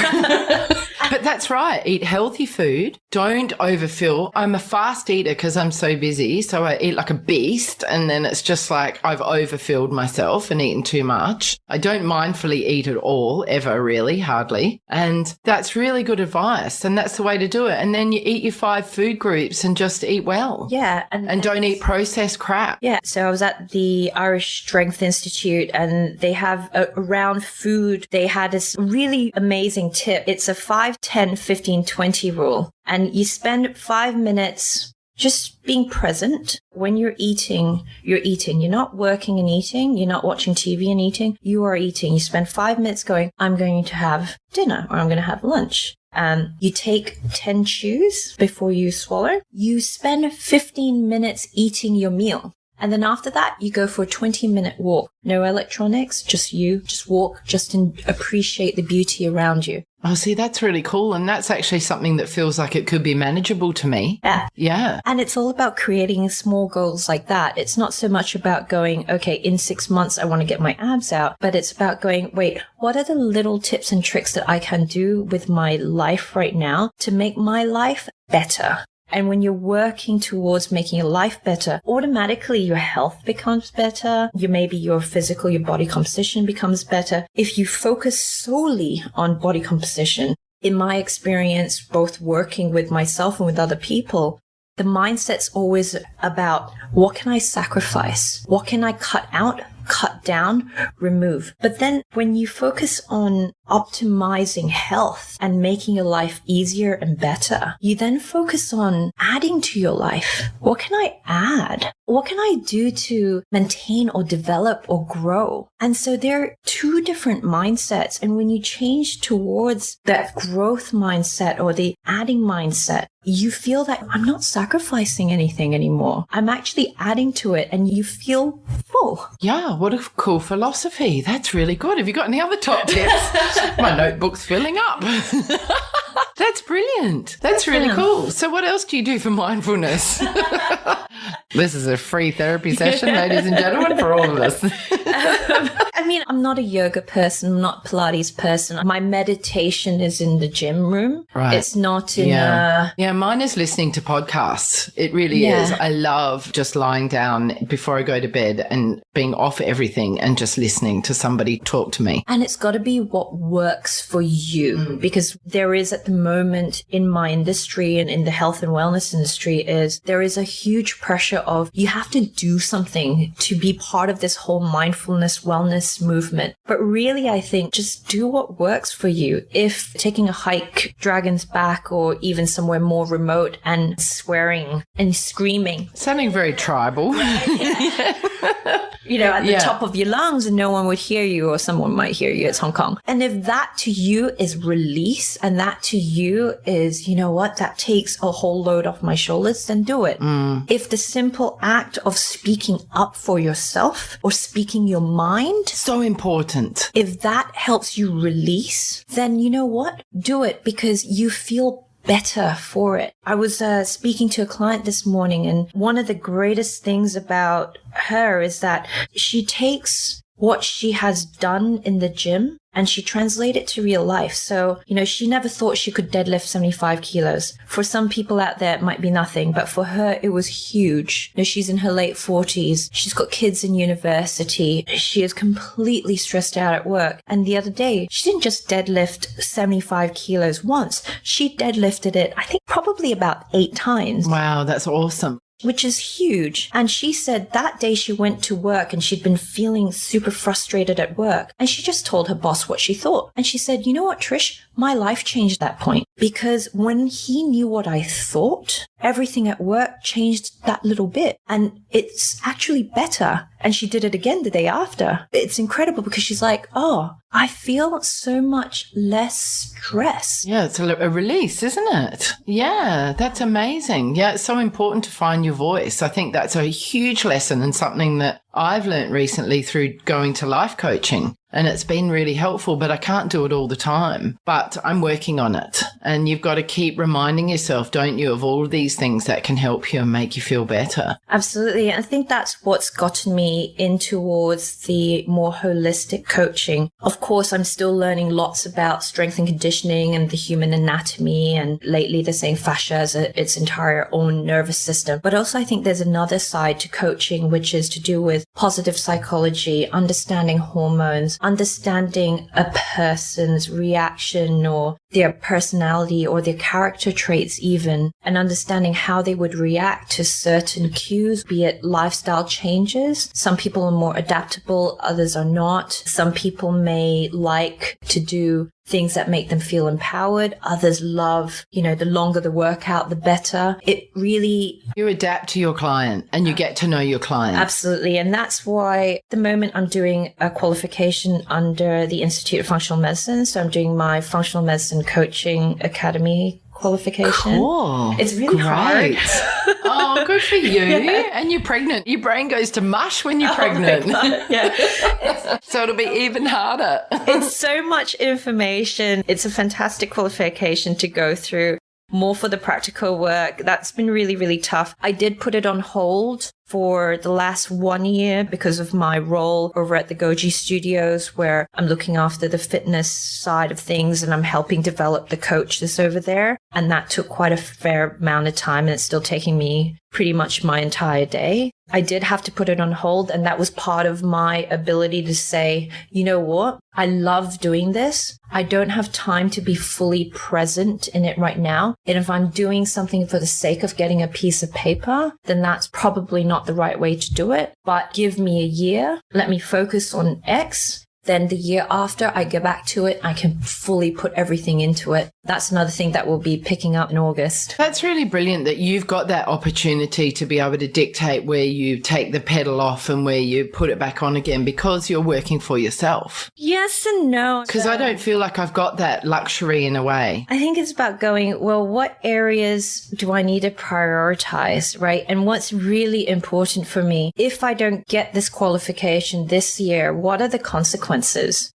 But that's right. Eat healthy food. Don't overfill. I'm a fast eater because I'm so busy. So I eat like a beast. And then it's just like I've overfilled myself and eaten too much. I don't mindfully eat at all, ever really, hardly. And that's really good advice. And that's the way to do it. And then you eat your 5 food groups and just eat well. Yeah. And don't eat processed crap. Yeah. So I was at the Irish Strength Institute and they have around food, they had this really amazing tip. It's a 5, 10, 15, 20 rule. And you spend 5 minutes just being present. When you're eating, you're eating. You're not working and eating. You're not watching TV and eating. You are eating. You spend 5 minutes going, I'm going to have dinner or I'm going to have lunch. You take 10 chews before you swallow. You spend 15 minutes eating your meal. And then after that, you go for a 20-minute walk. No electronics, just you. Just walk, just appreciate the beauty around you. Oh, see, that's really cool. And that's actually something that feels like it could be manageable to me. Yeah. Yeah. And it's all about creating small goals like that. It's not so much about going, okay, in 6 months, I want to get my abs out, but it's about going, wait, what are the little tips and tricks that I can do with my life right now to make my life better? And when you're working towards making your life better, automatically your health becomes better. Maybe your physical, your body composition becomes better. If you focus solely on body composition, in my experience, both working with myself and with other people, the mindset's always about what can I sacrifice? What can I cut out, cut down, remove? But then when you focus on optimizing health and making your life easier and better, you then focus on adding to your life. What can I add? What can I do to maintain or develop or grow? And so there are 2 different mindsets. And when you change towards that growth mindset or the adding mindset, you feel that I'm not sacrificing anything anymore. I'm actually adding to it and you feel full. Yeah, what a cool philosophy. That's really good. Have you got any other top tips? My notebook's filling up. That's brilliant. That's really cool. So what else do you do for mindfulness? This is a free therapy session, ladies and gentlemen, for all of us. I mean, I'm not a yoga person. I'm not a Pilates person. My meditation is in the gym room. Right. It's not in Yeah, mine is listening to podcasts. It really is. I love just lying down before I go to bed and being off everything and just listening to somebody talk to me. And it's got to be what works for you, because there is at the moment in my industry and in the health and wellness industry there is a huge pressure of you have to do something to be part of this whole mindfulness wellness movement. But really, I think just do what works for you. If taking a hike, Dragon's Back, or even somewhere more remote and swearing and screaming. Sounding very tribal. At the top of your lungs and no one would hear you, or someone might hear you. It's Hong Kong. And if that to you is release and that to you is, that takes a whole load off my shoulders, then do it. If the simple act of speaking up for yourself or speaking your mind, so important. If that helps you release, then you know what? Do it, because you feel better for it. I was speaking to a client this morning, and one of the greatest things about her is that she takes what she has done in the gym and she translates it to real life. So, she never thought she could deadlift 75 kilos. For some people out there, it might be nothing, but for her, it was huge. She's in her late 40s. She's got kids in university. She is completely stressed out at work. And the other day, she didn't just deadlift 75 kilos once. She deadlifted it, I think, probably about 8 times. Wow, that's awesome. Which is huge. And she said that day she went to work and she'd been feeling super frustrated at work. And she just told her boss what she thought. And she said, you know what, Trish? My life changed at that point. Because when he knew what I thought everything at work changed that little bit. And it's actually better. And she did it again the day after. It's incredible because she's like, oh, I feel so much less stress. Yeah, it's a release, isn't it? Yeah, that's amazing. Yeah, it's so important to find your voice. I think that's a huge lesson and something that I've learned recently through going to life coaching. And it's been really helpful, but I can't do it all the time. But I'm working on it. And you've got to keep reminding yourself, don't you, of all of these things that can help you and make you feel better. Absolutely. I think that's what's gotten me in towards the more holistic coaching. Of course, I'm still learning lots about strength and conditioning and the human anatomy. And lately they're saying fascia as its entire own nervous system. But also I think there's another side to coaching, which is to do with positive psychology, understanding hormones, understanding a person's reaction or their personality or their character traits even, and understanding how they would react to certain cues, be it lifestyle changes. Some people are more adaptable, others are not. Some people may like to do things that make them feel empowered. Others love, the longer the workout, the better. It really... You adapt to your client and you get to know your client. Absolutely. And that's why at the moment I'm doing a qualification under the Institute of Functional Medicine. So I'm doing my Functional Medicine Coaching Academy qualification. Cool. It's really hard. Oh, good for you. Yeah. And you're pregnant. Your brain goes to mush when you're pregnant. Yeah. So it'll be even harder. It's so much information. It's a fantastic qualification to go through. More for the practical work. That's been really, really tough. I did put it on hold for the last 1 year because of my role over at the Goji Studios, where I'm looking after the fitness side of things and I'm helping develop the coaches over there. And that took quite a fair amount of time, and it's still taking me pretty much my entire day. I did have to put it on hold, and that was part of my ability to say, you know what? I love doing this. I don't have time to be fully present in it right now. And if I'm doing something for the sake of getting a piece of paper, then that's probably not the right way to do it. But give me a year, let me focus on X. Then the year after I go back to it, I can fully put everything into it. That's another thing that we'll be picking up in August. That's really brilliant that you've got that opportunity to be able to dictate where you take the pedal off and where you put it back on again, because you're working for yourself. Yes and no. Because I don't feel like I've got that luxury in a way. I think it's about going, well, what areas do I need to prioritize, right? And what's really important for me? If I don't get this qualification this year, what are the consequences?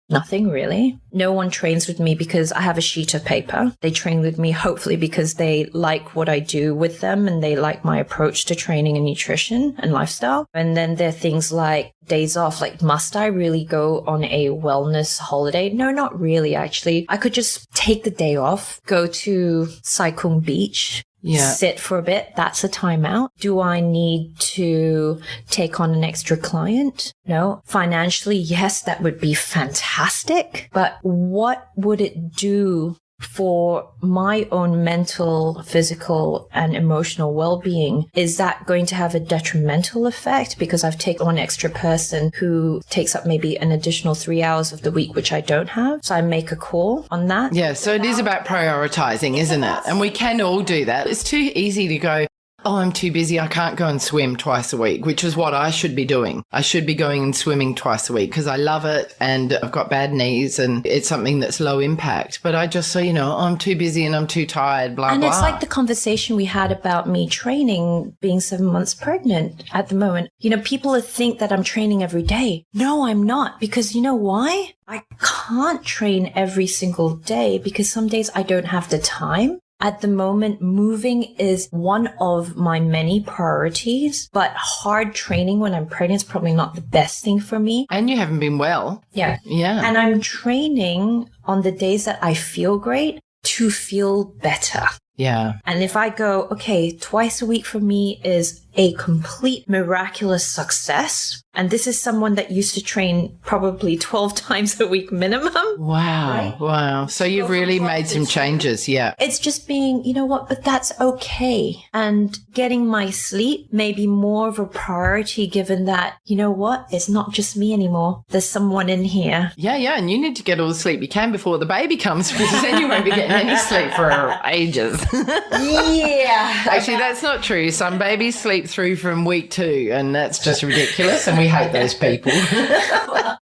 Nothing really. No one trains with me because I have a sheet of paper. They train with me hopefully because they like what I do with them and they like my approach to training and nutrition and lifestyle. And then there are things like days off, like must I really go on a wellness holiday? No, not really actually. I could just take the day off, go to Sai Kung Beach, sit for a bit. That's a timeout. Do I need to take on an extra client? No. Financially, yes, that would be fantastic. But what would it do for my own mental, physical, and emotional well-being? Is that going to have a detrimental effect because I've taken on an extra person who takes up maybe an additional 3 hours of the week, which I don't have? So I make a call on that. Yeah, so it is about prioritizing, isn't it? And we can all do that. It's too easy to go, oh, I'm too busy. I can't go and swim twice a week, which is what I should be doing. I should be going and swimming twice a week because I love it and I've got bad knees and it's something that's low impact. But I just say, I'm too busy and I'm too tired, blah, blah. And it's like the conversation we had about me training, being 7 months pregnant at the moment. People think that I'm training every day. No, I'm not, because you know why? I can't train every single day because some days I don't have the time. At the moment, moving is one of my many priorities, but hard training when I'm pregnant is probably not the best thing for me. And you haven't been well. Yeah. Yeah. And I'm training on the days that I feel great to feel better. Yeah. And if I go, okay, twice a week for me is a complete miraculous success. And this is someone that used to train probably 12 times a week minimum. Wow. Right? Wow. So you've really made some changes. Yeah. It's just being, but that's okay. And getting my sleep may be more of a priority given that, it's not just me anymore. There's someone in here. Yeah. Yeah. And you need to get all the sleep you can before the baby comes because then you won't be getting any sleep for ages. month. Yeah. Actually, that's not true. Some babies sleep through from week 2, and that's just ridiculous, and we hate those people.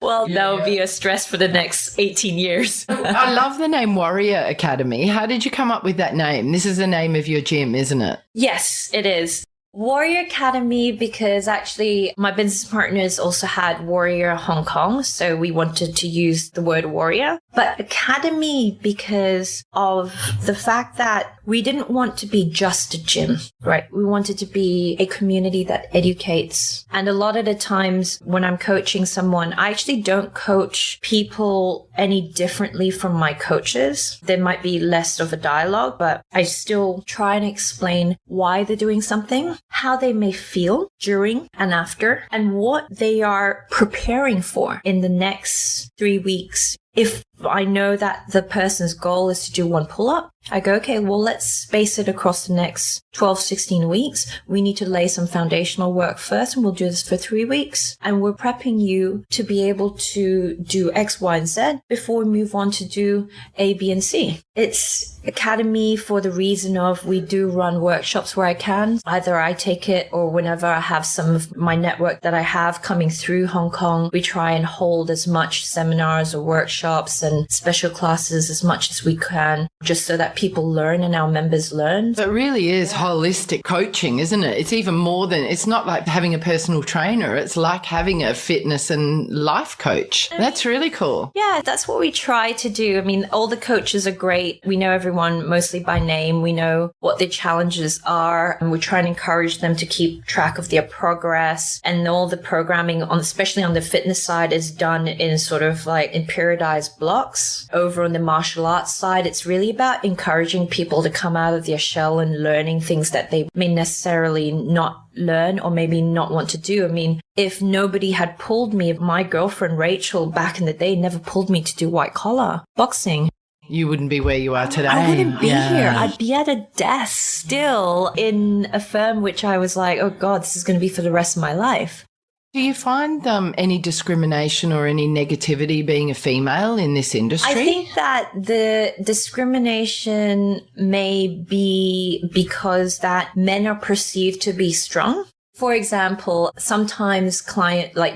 Well, that will be a stress for the next 18 years. I love the name Warrior Academy. How did you come up with that name? This is the name of your gym, isn't it? Yes, it is. Warrior Academy, because actually my business partners also had Warrior Hong Kong, so we wanted to use the word warrior. But Academy because of the fact that we didn't want to be just a gym, right? We wanted to be a community that educates. And a lot of the times when I'm coaching someone, I actually don't coach people any differently from my coaches. There might be less of a dialogue, but I still try and explain why they're doing something, how they may feel during and after, and what they are preparing for in the next 3 weeks. If I know that the person's goal is to do 1 pull-up, I go, okay, well, let's space it across the next 12, 16 weeks. We need to lay some foundational work first, and we'll do this for 3 weeks. And we're prepping you to be able to do X, Y, and Z before we move on to do A, B, and C. It's Academy for the reason of we do run workshops where I can. Either I take it or whenever I have some of my network that I have coming through Hong Kong, we try and hold as much seminars or workshops and special classes as much as we can, just so that people learn and our members learn. So it really is holistic coaching, isn't it? It's even more than, it's not like having a personal trainer. It's like having a fitness and life coach. That's really cool. Yeah, that's what we try to do. I mean, all the coaches are great. We know everyone mostly by name. We know what their challenges are, and we try and encourage them to keep track of their progress. And all the programming, on, especially on the fitness side, is done in sort of like in periodized blocks. Over on the martial arts side, it's really about encouraging people to come out of their shell and learning things that they may necessarily not learn or maybe not want to do. I mean, if nobody had pulled me, my girlfriend Rachel back in the day never pulled me to do white collar boxing, you wouldn't be where you are today. I wouldn't be here. I'd be at a desk still in a firm which I was like, oh God, this is going to be for the rest of my life. Do you find any discrimination or any negativity being a female in this industry? I think that the discrimination may be because that men are perceived to be strong. For example, sometimes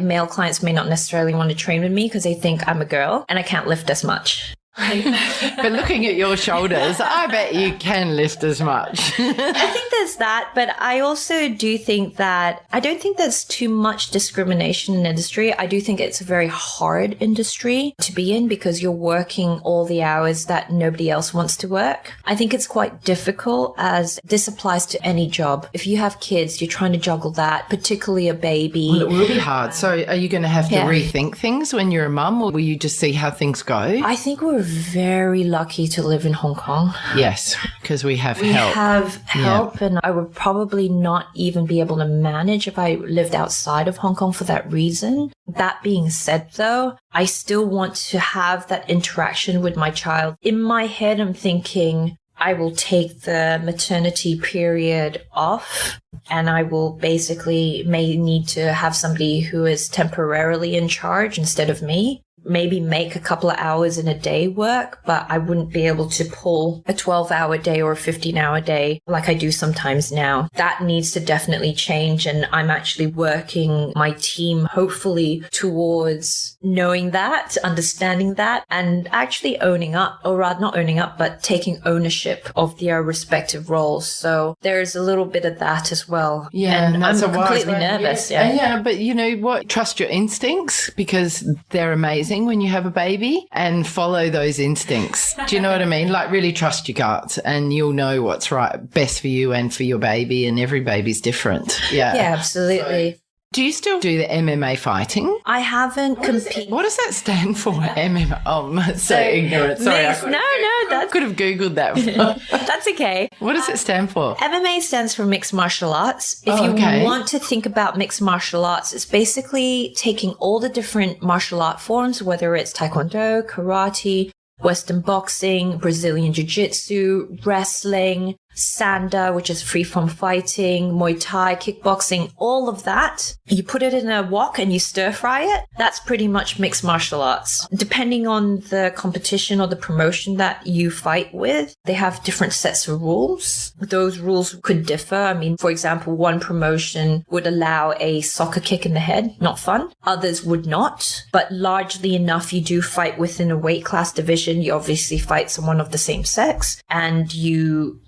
male clients may not necessarily want to train with me because they think I'm a girl and I can't lift as much. But looking at your shoulders, I bet you can lift as much. I think there's that, but I also do think that I don't think there's too much discrimination in the industry. I do think it's a very hard industry to be in because you're working all the hours that nobody else wants to work. I think it's quite difficult, as this applies to any job. If you have kids, you're trying to juggle that, particularly a baby. Well, it will be hard. So are you going to have to rethink things when you're a mum, or will you just see how things go? I think we're very lucky to live in Hong Kong. Yes, because we have help. We have help, and I would probably not even be able to manage if I lived outside of Hong Kong for that reason. That being said, though, I still want to have that interaction with my child. In my head, I'm thinking I will take the maternity period off, and I will basically may need to have somebody who is temporarily in charge instead of me. Maybe make a couple of hours in a day work, but I wouldn't be able to pull a 12-hour day or a 15-hour day like I do sometimes now. That needs to definitely change, and I'm actually working my team hopefully towards knowing that, understanding that, and actually owning up, or rather not owning up, but taking ownership of their respective roles. So there's a little bit of that as well. Yeah, and that's I'm completely nervous. Yeah, but you know what? Trust your instincts, because they're amazing when you have a baby, and follow those instincts. Do you know what I mean? Like, really trust your gut, and you'll know what's right, best for you and for your baby, and every baby's different. Yeah. Yeah, absolutely. So, do you still do the MMA fighting? I haven't competed. What does that stand for? MMA? Oh, I'm so ignorant. Sorry. I could have Googled that. That's okay. What does it stand for? MMA stands for mixed martial arts. If you want to think about mixed martial arts, it's basically taking all the different martial art forms, whether it's Taekwondo, karate, Western boxing, Brazilian jiu-jitsu, wrestling, Sanda, which is free-form fighting, Muay Thai, kickboxing, all of that. You put it in a wok and you stir-fry it. That's pretty much mixed martial arts. Depending on the competition or the promotion that you fight with, they have different sets of rules. Those rules could differ. I mean, for example, one promotion would allow a soccer kick in the head. Not fun. Others would not. But largely enough, you do fight within a weight class division. You obviously fight someone of the same sex, and you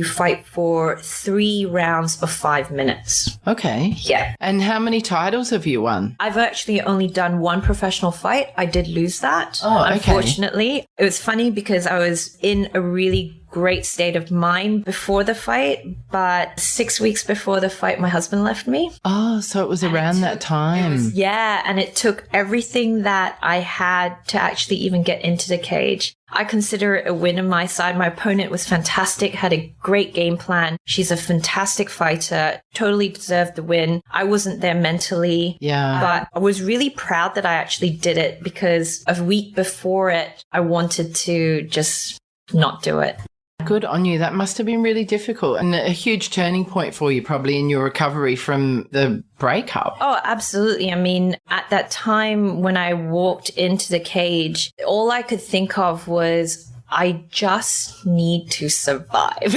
fight for 3 rounds of 5 minutes. Okay. Yeah. And how many titles have you won? I've actually only done one professional fight. I did lose that. Oh, okay. Unfortunately. It was funny because I was in a really great state of mind before the fight, but 6 weeks before the fight, my husband left me. Oh, so it was around that time. Yeah, and it took everything that I had to actually even get into the cage. I consider it a win on my side. My opponent was fantastic, had a great game plan. She's a fantastic fighter, totally deserved the win. I wasn't there mentally, but I was really proud that I actually did it, because a week before it, I wanted to just not do it. Good on you. That must have been really difficult and a huge turning point for you probably in your recovery from the breakup. Oh, absolutely. I mean, at that time when I walked into the cage, all I could think of was, I just need to survive.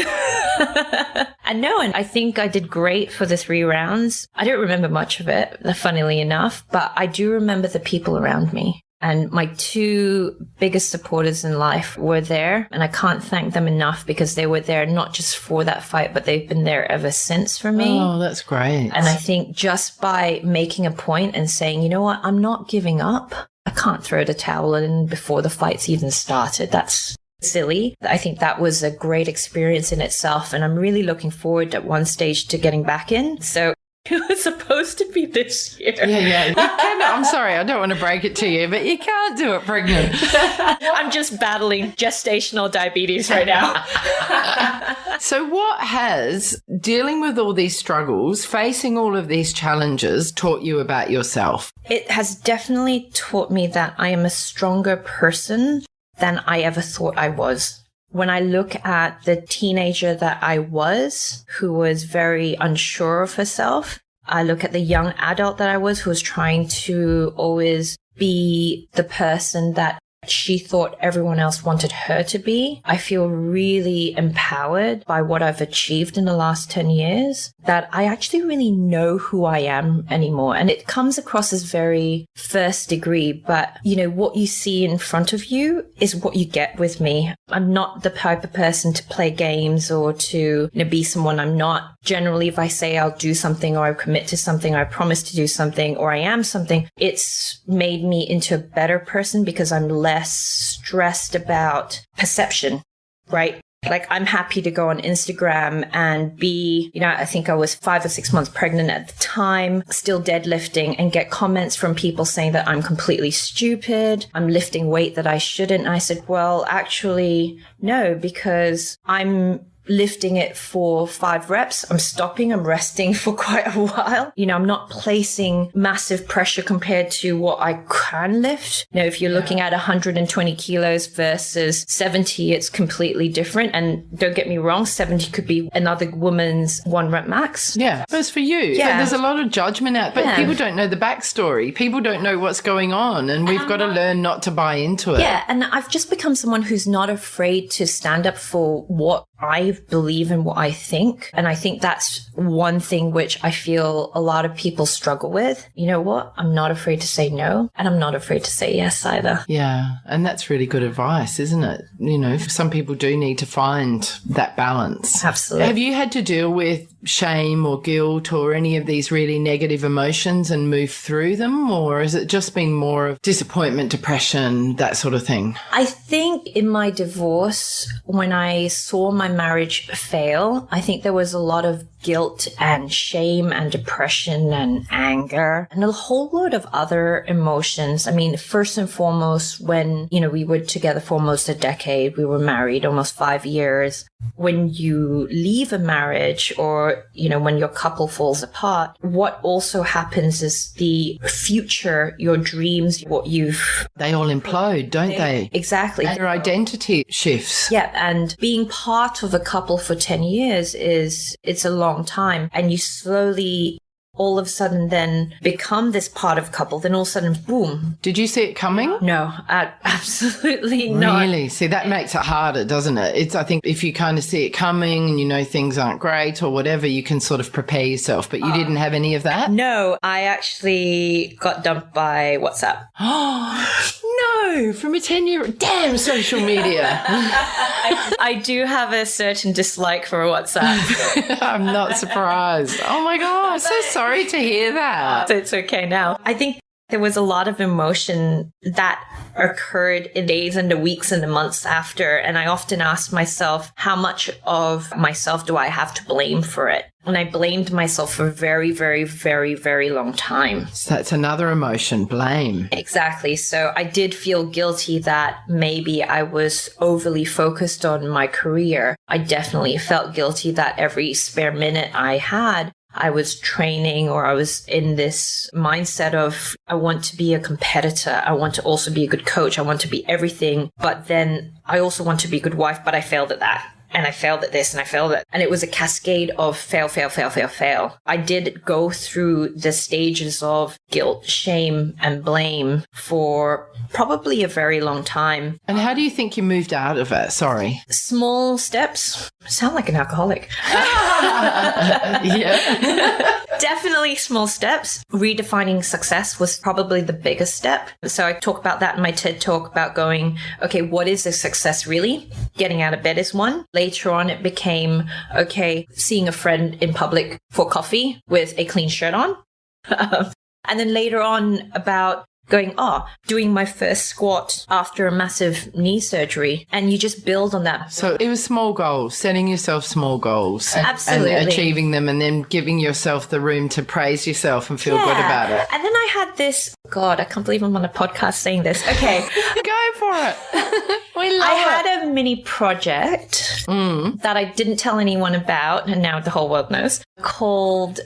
And I think I did great for the 3 rounds. I don't remember much of it, funnily enough, but I do remember the people around me. And my 2 biggest supporters in life were there, and I can't thank them enough, because they were there not just for that fight, but they've been there ever since for me. Oh, that's great. And I think just by making a point and saying, you know what, I'm not giving up. I can't throw the towel in before the fight's even started. That's silly. I think that was a great experience in itself, and I'm really looking forward at one stage to getting back in. So it was supposed to be this year. Yeah. You I'm sorry, I don't want to break it to you, but you can't do it pregnant. I'm just battling gestational diabetes right now. So what has dealing with all these struggles, facing all of these challenges, taught you about yourself? It has definitely taught me that I am a stronger person than I ever thought I was. When I look at the teenager that I was, who was very unsure of herself, I look at the young adult that I was, who was trying to always be the person that she thought everyone else wanted her to be. I feel really empowered by what I've achieved in the last 10 years, that I actually really know who I am anymore. And it comes across as very first degree, but what you see in front of you is what you get with me. I'm not the type of person to play games or to be someone I'm not. Generally, if I say I'll do something, or I commit to something, or I promise to do something, or I am something, it's made me into a better person, because I'm less stressed about perception, right? Like, I'm happy to go on Instagram and be, I think I was 5 or 6 months pregnant at the time, still deadlifting, and get comments from people saying that I'm completely stupid, I'm lifting weight that I shouldn't. And I said, well, actually, no, because I'm lifting it for 5 reps. I'm stopping, I'm resting for quite a while. I'm not placing massive pressure compared to what I can lift. If you're looking at 120 kilos versus 70, it's completely different. And don't get me wrong, 70 could be another woman's 1 rep max. Yeah, but it's for you. Yeah. So there's a lot of judgment out, but people don't know the backstory. People don't know what's going on, and we've got to learn not to buy into it. Yeah, and I've just become someone who's not afraid to stand up for what I believe in, what I think. And I think that's one thing which I feel a lot of people struggle with. You know what? I'm not afraid to say no, and I'm not afraid to say yes either. Yeah. And that's really good advice, isn't it? Some people do need to find that balance. Absolutely. Have you had to deal with shame or guilt or any of these really negative emotions and move through them? Or has it just been more of disappointment, depression, that sort of thing? I think in my divorce, when I saw my marriage fail, I think there was a lot of guilt and shame and depression and anger and a whole load of other emotions. I mean, first and foremost, when, we were together for almost a decade, we were married almost 5 years. When you leave a marriage or, when your couple falls apart, what also happens is the future, your dreams, They all implode, don't they? Exactly. And your identity shifts. Yeah. And being part of a couple for 10 years it's a long time. And you slowly all of a sudden then become this part of couple, then all of a sudden, boom. Did you see it coming? No, absolutely not. Really? See, that makes it harder, doesn't it? I think if you kind of see it coming and things aren't great or whatever, you can sort of prepare yourself, but you didn't have any of that? No, I actually got dumped by WhatsApp. No, from a 10-year... Damn social media. I do have a certain dislike for WhatsApp. I'm not surprised. Oh my God, I'm so sorry to hear that. It's okay now. I think there was a lot of emotion that occurred in days and the weeks and the months after. And I often asked myself, how much of myself do I have to blame for it? And I blamed myself for a very, very, very, very long time. So that's another emotion, blame. Exactly. So I did feel guilty that maybe I was overly focused on my career. I definitely felt guilty that every spare minute I had, I was training or I was in this mindset of I want to be a competitor. I want to also be a good coach. I want to be everything. But then I also want to be a good wife, but I failed at that. And I failed at this and I failed at, and it was a cascade of fail, fail, fail, fail, fail. I did go through the stages of guilt, shame, and blame for probably a very long time. And how do you think you moved out of it? Sorry. Small steps. I sound like an alcoholic. Yeah. Definitely small steps. Redefining success was probably the biggest step. So I talk about that in my TED talk about going, okay, what is a success really? Getting out of bed is one. Later on, it became, okay, seeing a friend in public for coffee with a clean shirt on. And then later on about going, doing my first squat after a massive knee surgery. And you just build on that. So it was small goals, setting yourself small goals. Absolutely. And achieving them and then giving yourself the room to praise yourself and feel good about it. And then I had this, God, I can't believe I'm on a podcast saying this. Okay. Go for it. We love I had a mini project that I didn't tell anyone about, and now the whole world knows, called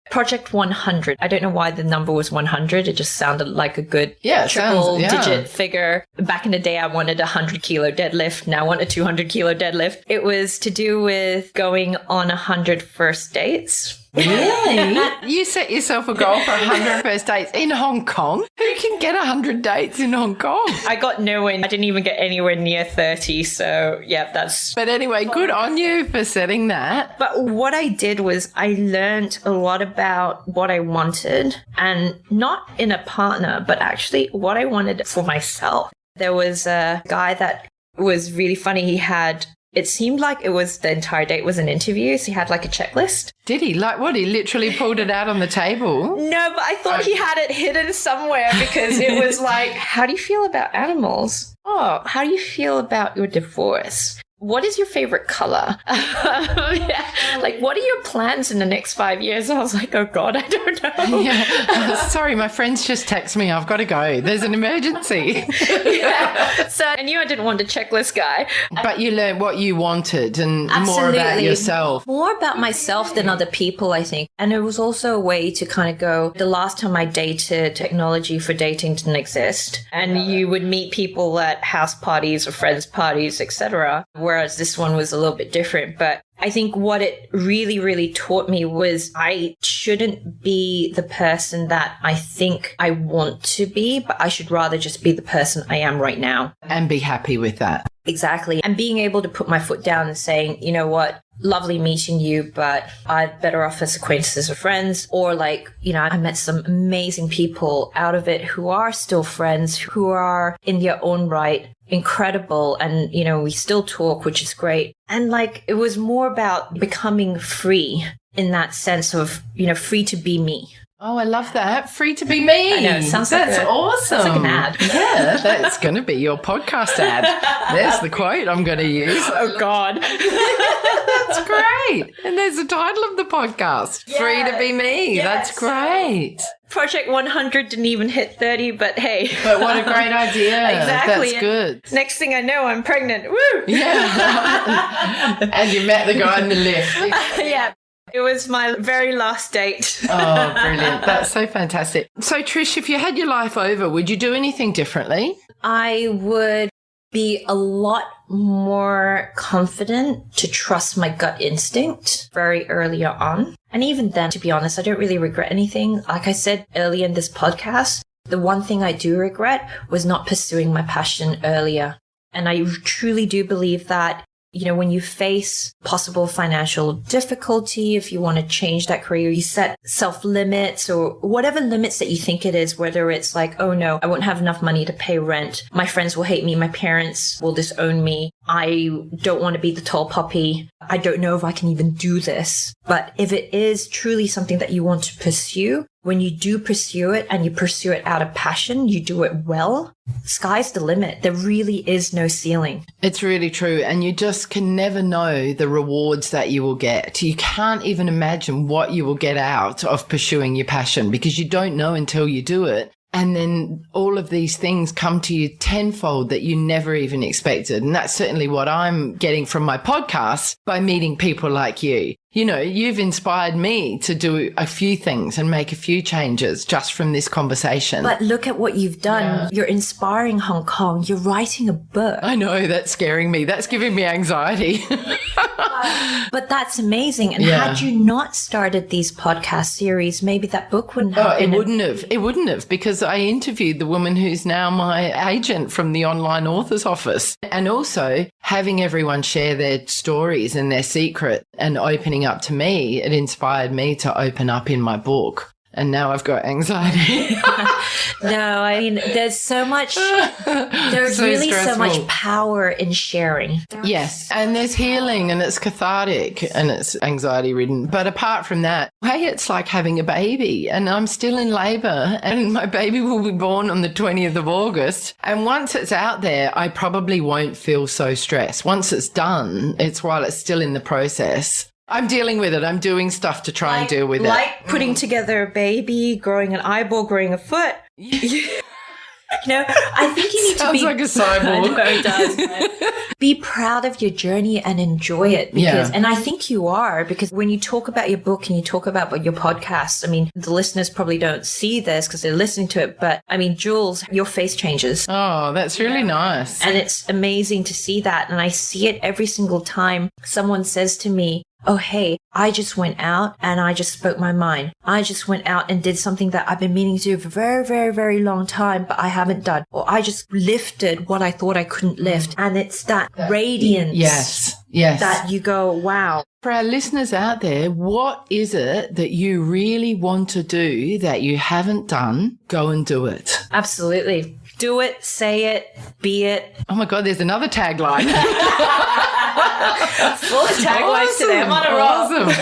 Project 100. I don't know why the number was 100. It just sounded like a good triple-digit figure. Back in the day, I wanted a 100-kilo deadlift. Now I want a 200-kilo deadlift. It was to do with going on 100 first dates. Really? You set yourself a goal for 100 first dates in Hong Kong? Who can get 100 dates in Hong Kong? I got nowhere. I didn't even get anywhere near 30. So, yeah, that's... But anyway, good on you for setting that. But what I did was I learned a lot about what I wanted, and not in a partner, but actually what I wanted for myself. There was a guy that was really funny. It seemed like it was the entire date was an interview. So he had like a checklist. Did he? Like what? He literally pulled it out on the table? No, but I thought he had it hidden somewhere because it was like, how do you feel about animals? Oh, how do you feel about your divorce? What is your favorite color? Like, what are your plans in the next 5 years? I was like, oh God, I don't know. Yeah. Sorry, my friends just text me. I've got to go. There's an emergency. So I knew I didn't want a checklist guy. But you learned what you wanted and Absolutely. more about yourself. More about myself than other people, I think. And it was also a way to kind of go, the last time I dated, technology for dating didn't exist. And you would meet people at house parties or friends' parties, etc. Whereas this one was a little bit different. But I think what it really, really taught me was I shouldn't be the person that I think I want to be, but I should rather just be the person I am right now. And be happy with that. Exactly. And being able to put my foot down and saying, you know what, lovely meeting you, but I'm better off as acquaintances or friends. Or like, I met some amazing people out of it who are still friends, who are in their own right incredible. And, we still talk, which is great. And like, it was more about becoming free in that sense of, free to be me. Oh, I love that. Free to be me. I know, it sounds That's awesome. Sounds like an ad. Yeah, that's going to be your podcast ad. There's the quote I'm going to use. Oh, God. That's great. And there's the title of the podcast, Free to Be Me. Yes. That's great. Project 100 didn't even hit 30, but hey. But what a great idea. Exactly. That's good. Next thing I know, I'm pregnant. Woo! Yeah. And you met the guy in the lift. Yeah. It was my very last date. Oh, brilliant. That's so fantastic. So, Trish, if you had your life over, would you do anything differently? I would be a lot more confident to trust my gut instinct very earlier on. And even then, to be honest, I don't really regret anything. Like I said earlier in this podcast, the one thing I do regret was not pursuing my passion earlier. And I truly do believe that, you know, when you face possible financial difficulty, if you want to change that career, you set self-limits or whatever limits that you think it is, whether it's like, oh no, I won't have enough money to pay rent. My friends will hate me. My parents will disown me. I don't want to be the tall poppy. I don't know if I can even do this. But if it is truly something that you want to pursue, when you do pursue it and you pursue it out of passion, you do it well, sky's the limit. There really is no ceiling. It's really true. And you just can never know the rewards that you will get. You can't even imagine what you will get out of pursuing your passion because you don't know until you do it. And then all of these things come to you tenfold that you never even expected. And that's certainly what I'm getting from my podcast by meeting people like you. You know, you've inspired me to do a few things and make a few changes just from this conversation. But look at what you've done. Yeah. You're inspiring Hong Kong. You're writing a book. I know, that's scaring me. That's giving me anxiety. But that's amazing. And had you not started these podcast series, maybe that book wouldn't have been. It wouldn't have, because I interviewed the woman who's now my agent from the online author's office. And also having everyone share their stories and their secret and opening up to me, it inspired me to open up in my book. And now I've got anxiety. No, I mean, there's so much, there's so really stressful. So much power in sharing. Yes. And there's healing and it's cathartic and it's anxiety ridden. But apart from that, hey, it's like having a baby and I'm still in labor and my baby will be born on the 20th of August. And once it's out there, I probably won't feel so stressed. Once it's done, it's while it's still in the process. I'm dealing with it. I'm doing stuff to try and deal with it. Like putting together a baby, growing an eyeball, growing a foot. You know, I think you need to be... Sounds like a cyborg. I know it does. Right? Be proud of your journey and enjoy it. Because, and I think you are, because when you talk about your book and you talk about your podcast, I mean, the listeners probably don't see this because they're listening to it, but I mean, Jules, your face changes. Oh, that's really nice. And it's amazing to see that. And I see it every single time someone says to me, oh, hey, I just went out and I just spoke my mind. I just went out and did something that I've been meaning to do for a very, very, very long time, but I haven't done. Or I just lifted what I thought I couldn't lift. And it's that radiance. Yes. That you go, wow. For our listeners out there, what is it that you really want to do that you haven't done? Go and do it. Absolutely. Do it, say it, be it. Oh my God, there's another tagline. Full of taglines today. I'm on a roll.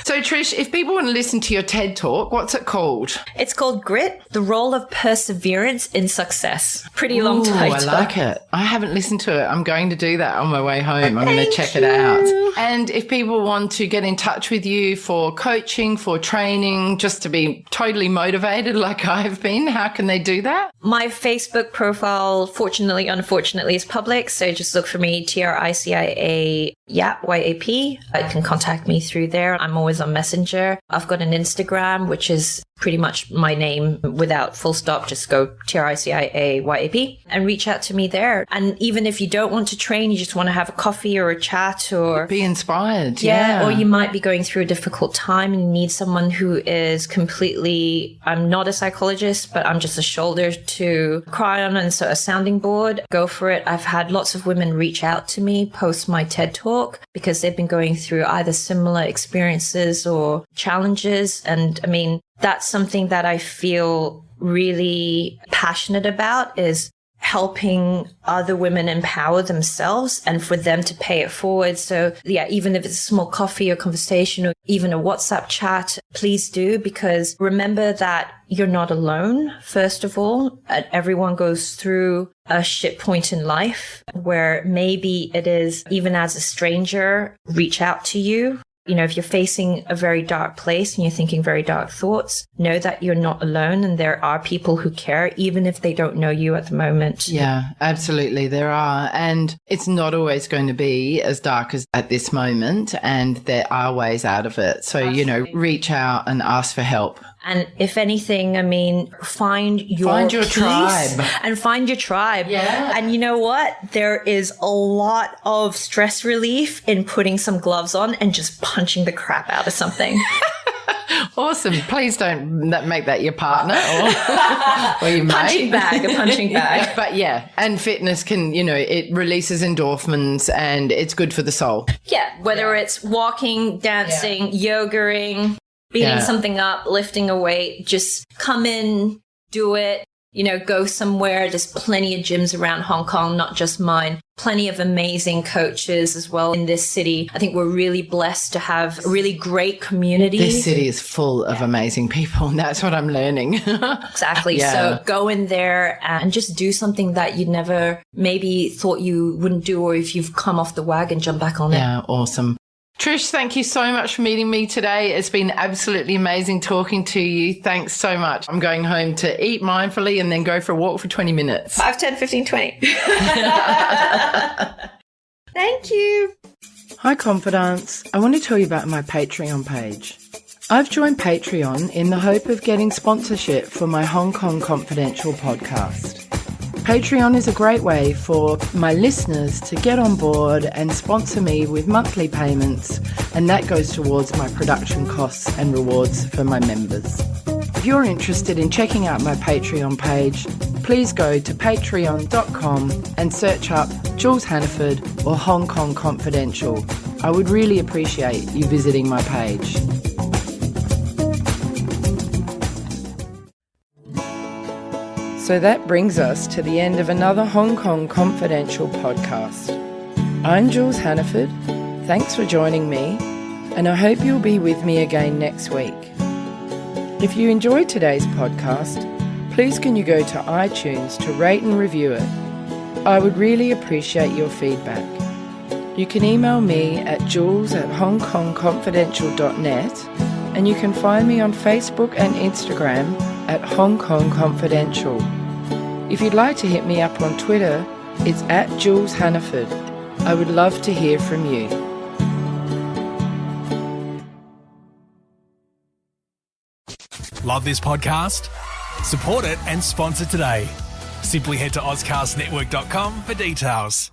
So, Trish, if people want to listen to your TED Talk, what's it called? It's called Grit, the Role of Perseverance in Success. Pretty long title. I like it. I haven't listened to it. I'm going to do that on my way home. I'm going to check it out. And if people want to get in touch with you for coaching, for training, just to be totally motivated like I've been, how can they do that? My Facebook profile, fortunately, unfortunately, is public. So just look for me, TRICIA YAP. You can contact me through there. I'm always on Messenger. I've got an Instagram, which is pretty much my name without full stop. Just go TRICIA YAP and reach out to me there. And even if you don't want to train, you just want to have a coffee or a chat or be inspired. Yeah. Or you might be going through a difficult time and you need someone who is completely, I'm not a psychologist, but I'm just a shoulder to cry on and so a sounding board. Go for it. I've had lots of women reach out to me post my TED Talk because they've been going through either similar experiences or challenges. And I mean, that's something that I feel really passionate about is helping other women empower themselves and for them to pay it forward. So yeah, even if it's a small coffee or conversation or even a WhatsApp chat, please do, because remember that you're not alone, first of all. Everyone goes through a shit point in life where maybe it is, even as a stranger, reach out to you. You know, if you're facing a very dark place and you're thinking very dark thoughts, know that you're not alone and there are people who care, even if they don't know you at the moment. Yeah, absolutely. There are. And it's not always going to be as dark as at this moment. And there are ways out of it. So, you know, reach out and ask for help. And if anything, I mean, find your tribe. And find your tribe. Yeah. And you know what? There is a lot of stress relief in putting some gloves on and just punching the crap out of something. Awesome. Please don't make that your partner or your punching mate. A punching bag. But yeah, and fitness can, you know, it releases endorphins and it's good for the soul. Yeah, whether it's walking, dancing, yogaing, beating something up, lifting a weight, just come in, do it, you know, go somewhere. There's plenty of gyms around Hong Kong, not just mine. Plenty of amazing coaches as well in this city. I think we're really blessed to have a really great community. This city is full of amazing people, and that's what I'm learning. Exactly. Yeah. So go in there and just do something that you never maybe thought you wouldn't do, or if you've come off the wagon, jump back on it. Yeah, awesome. Trish, thank you so much for meeting me today. It's been absolutely amazing talking to you. Thanks so much. I'm going home to eat mindfully and then go for a walk for 20 minutes. 5, 10, 15, 20. Thank you. Hi, Confidants. I want to tell you about my Patreon page. I've joined Patreon in the hope of getting sponsorship for my Hong Kong Confidential podcast. Patreon is a great way for my listeners to get on board and sponsor me with monthly payments, and that goes towards my production costs and rewards for my members. If you're interested in checking out my Patreon page, please go to patreon.com and search up Jules Hannaford or Hong Kong Confidential. I would really appreciate you visiting my page. So that brings us to the end of another Hong Kong Confidential podcast. I'm Jules Hannaford. Thanks for joining me, and I hope you'll be with me again next week. If you enjoyed today's podcast, please can you go to iTunes to rate and review it. I would really appreciate your feedback. You can email me at jules@hongkongconfidential.net, and you can find me on Facebook and Instagram at Hong Kong Confidential. If you'd like to hit me up on Twitter, it's at Jules Hannaford. I would love to hear from you. Love this podcast? Support it and sponsor today. Simply head to AuscastNetwork.com for details.